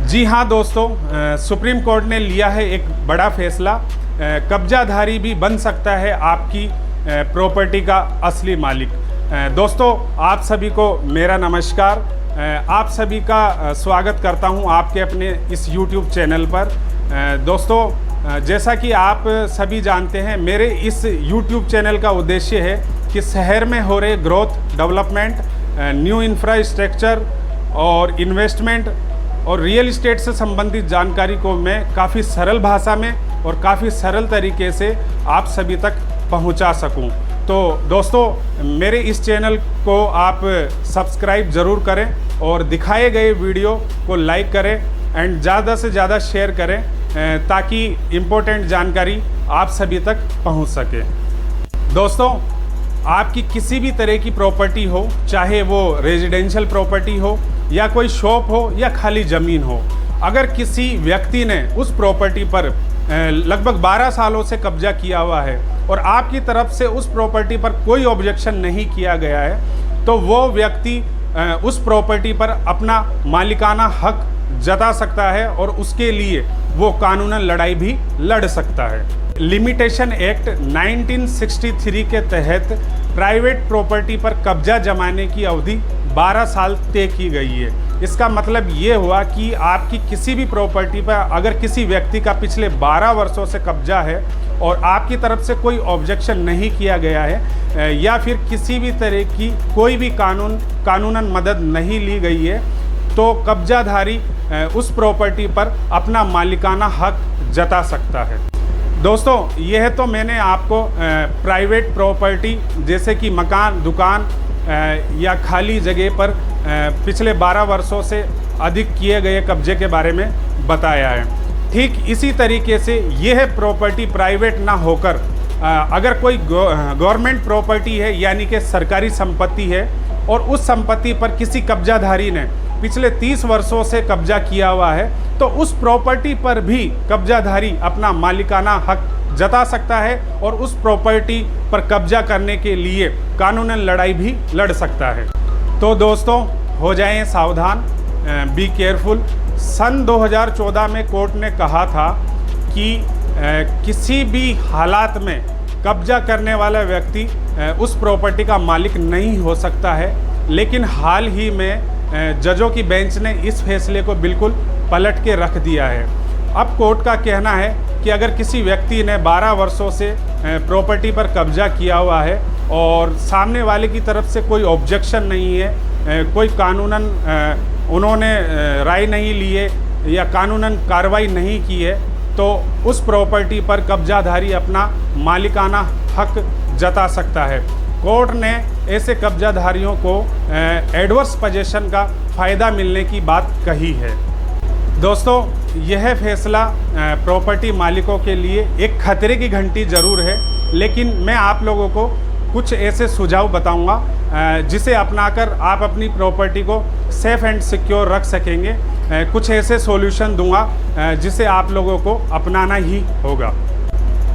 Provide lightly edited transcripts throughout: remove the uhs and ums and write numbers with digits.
जी हाँ दोस्तों, supreme court ने लिया है एक बड़ा फैसला। कब्जाधारी भी बन सकता है आपकी प्रॉपर्टी का असली मालिक। दोस्तों, आप सभी को मेरा नमस्कार। आप सभी का स्वागत करता हूँ आपके अपने इस YouTube चैनल पर। दोस्तों, जैसा कि आप सभी जानते हैं, मेरे इस YouTube चैनल का उद्देश्य है कि शहर में हो रहे ग्रोथ, डेवलपमेंट, न्यू इंफ्रास्ट्रक्चर और इन्वेस्टमेंट और रियल इस्टेट से संबंधित जानकारी को मैं काफ़ी सरल भाषा में और काफ़ी सरल तरीके से आप सभी तक पहुंचा सकूं। तो दोस्तों, मेरे इस चैनल को आप सब्सक्राइब ज़रूर करें और दिखाए गए वीडियो को लाइक करें एंड ज़्यादा से ज़्यादा शेयर करें ताकि इम्पोर्टेंट जानकारी आप सभी तक पहुंच सके। दोस्तों, आपकी किसी भी तरह की प्रॉपर्टी हो, चाहे वो रेजिडेंशियल प्रॉपर्टी हो या कोई शॉप हो या खाली ज़मीन हो, अगर किसी व्यक्ति ने उस प्रॉपर्टी पर लगभग 12 सालों से कब्जा किया हुआ है और आपकी तरफ से उस प्रॉपर्टी पर कोई ऑब्जेक्शन नहीं किया गया है, तो वो व्यक्ति उस प्रॉपर्टी पर अपना मालिकाना हक जता सकता है और उसके लिए वो कानूनन लड़ाई भी लड़ सकता है। लिमिटेशन एक्ट 1963 के तहत प्राइवेट प्रॉपर्टी पर कब्जा जमाने की अवधि 12 साल तय की गई है। इसका मतलब ये हुआ कि आपकी किसी भी प्रॉपर्टी पर अगर किसी व्यक्ति का पिछले 12 वर्षों से कब्जा है और आपकी तरफ से कोई ऑब्जेक्शन नहीं किया गया है या फिर किसी भी तरह की कोई भी कानूनन मदद नहीं ली गई है, तो कब्जाधारी उस प्रॉपर्टी पर अपना मालिकाना हक जता सकता है। दोस्तों, यह तो मैंने आपको प्राइवेट प्रॉपर्टी जैसे कि मकान, दुकान या खाली जगह पर पिछले 12 वर्षों से अधिक किए गए कब्जे के बारे में बताया है। ठीक इसी तरीके से यह प्रॉपर्टी प्राइवेट ना होकर अगर कोई गवर्नमेंट प्रॉपर्टी है यानी कि सरकारी संपत्ति है और उस संपत्ति पर किसी कब्जाधारी ने पिछले 30 वर्षों से कब्जा किया हुआ है, तो उस प्रॉपर्टी पर भी कब्जाधारी अपना मालिकाना हक जता सकता है और उस प्रॉपर्टी पर कब्जा करने के लिए कानूनन लड़ाई भी लड़ सकता है। तो दोस्तों, हो जाएं सावधान, बी केयरफुल। सन 2014 में कोर्ट ने कहा था कि किसी भी हालात में कब्जा करने वाला व्यक्ति उस प्रॉपर्टी का मालिक नहीं हो सकता है, लेकिन हाल ही में जजों की बेंच ने इस फैसले को बिल्कुल पलट के रख दिया है। अब कोर्ट का कहना है कि अगर किसी व्यक्ति ने 12 वर्षों से प्रॉपर्टी पर कब्जा किया हुआ है और सामने वाले की तरफ से कोई ऑब्जेक्शन नहीं है, कोई कानूनन उन्होंने राय नहीं लिए या कानूनन कार्रवाई नहीं की है, तो उस प्रॉपर्टी पर कब्जाधारी अपना मालिकाना हक जता सकता है। कोर्ट ने ऐसे कब्जाधारियों को एडवर्स पोजीशन का फ़ायदा मिलने की बात कही है। दोस्तों, यह फैसला प्रॉपर्टी मालिकों के लिए एक खतरे की घंटी ज़रूर है, लेकिन मैं आप लोगों को कुछ ऐसे सुझाव बताऊंगा जिसे अपनाकर आप अपनी प्रॉपर्टी को सेफ़ एंड सिक्योर रख सकेंगे। कुछ ऐसे सॉल्यूशन दूंगा जिसे आप लोगों को अपनाना ही होगा।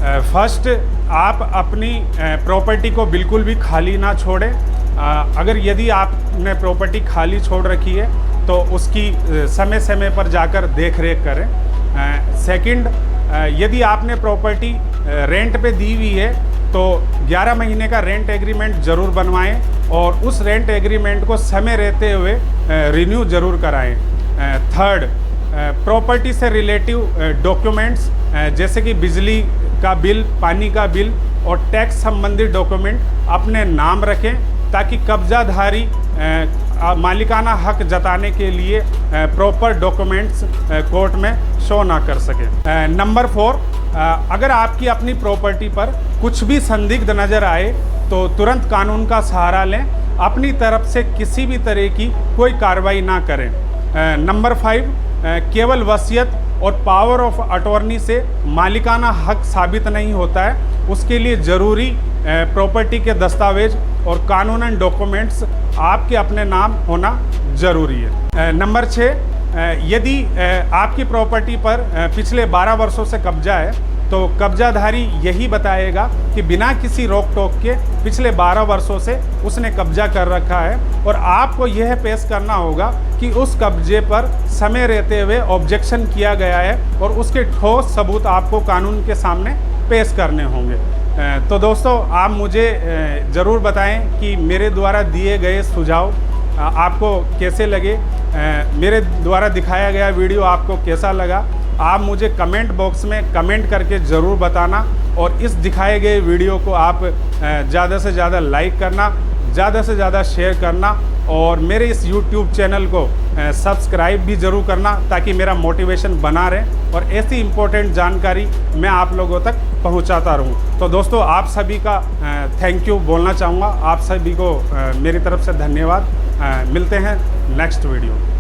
फर्स्ट, आप अपनी प्रॉपर्टी को बिल्कुल भी खाली ना छोड़ें। अगर यदि आपने प्रॉपर्टी खाली छोड़ रखी है तो उसकी समय समय पर जाकर देख रेख करें। सेकंड, यदि आपने प्रॉपर्टी रेंट पे दी हुई है तो 11 महीने का रेंट एग्रीमेंट ज़रूर बनवाएं और उस रेंट एग्रीमेंट को समय रहते हुए रिन्यू ज़रूर कराएं। थर्ड, प्रॉपर्टी से रिलेटिव डॉक्यूमेंट्स जैसे कि बिजली का बिल, पानी का बिल और टैक्स संबंधित डॉक्यूमेंट अपने नाम रखें ताकि कब्जाधारी मालिकाना हक जताने के लिए प्रॉपर डॉक्यूमेंट्स कोर्ट में शो ना कर सके। नंबर 4, अगर आपकी अपनी प्रॉपर्टी पर कुछ भी संदिग्ध नज़र आए तो तुरंत कानून का सहारा लें, अपनी तरफ से किसी भी तरह की कोई कार्रवाई ना करें। नंबर 5, केवल वसीयत और पावर ऑफ अटॉर्नी से मालिकाना हक साबित नहीं होता है, उसके लिए ज़रूरी प्रॉपर्टी के दस्तावेज और कानूनन डॉक्यूमेंट्स आपके अपने नाम होना ज़रूरी है। नंबर 6, यदि आपकी प्रॉपर्टी पर पिछले 12 वर्षों से कब्जा है तो कब्जाधारी यही बताएगा कि बिना किसी रोक टोक के पिछले 12 वर्षों से उसने कब्जा कर रखा है, और आपको यह पेश करना होगा कि उस कब्जे पर समय रहते हुए ऑब्जेक्शन किया गया है और उसके ठोस सबूत आपको कानून के सामने पेश करने होंगे। तो दोस्तों, आप मुझे ज़रूर बताएं कि मेरे द्वारा दिए गए सुझाव आपको कैसे लगे, मेरे द्वारा दिखाया गया वीडियो आपको कैसा लगा। आप मुझे कमेंट बॉक्स में कमेंट करके ज़रूर बताना, और इस दिखाए गए वीडियो को आप ज़्यादा से ज़्यादा लाइक करना, ज़्यादा से ज़्यादा शेयर करना, और मेरे इस YouTube चैनल को सब्सक्राइब भी ज़रूर करना, ताकि मेरा मोटिवेशन बना रहे और ऐसी इम्पोर्टेंट जानकारी मैं आप लोगों तक पहुंचाता रहूं। तो दोस्तों, आप सभी का थैंक यू बोलना चाहूँगा, आप सभी को मेरी तरफ से धन्यवाद। मिलते हैं नेक्स्ट वीडियो।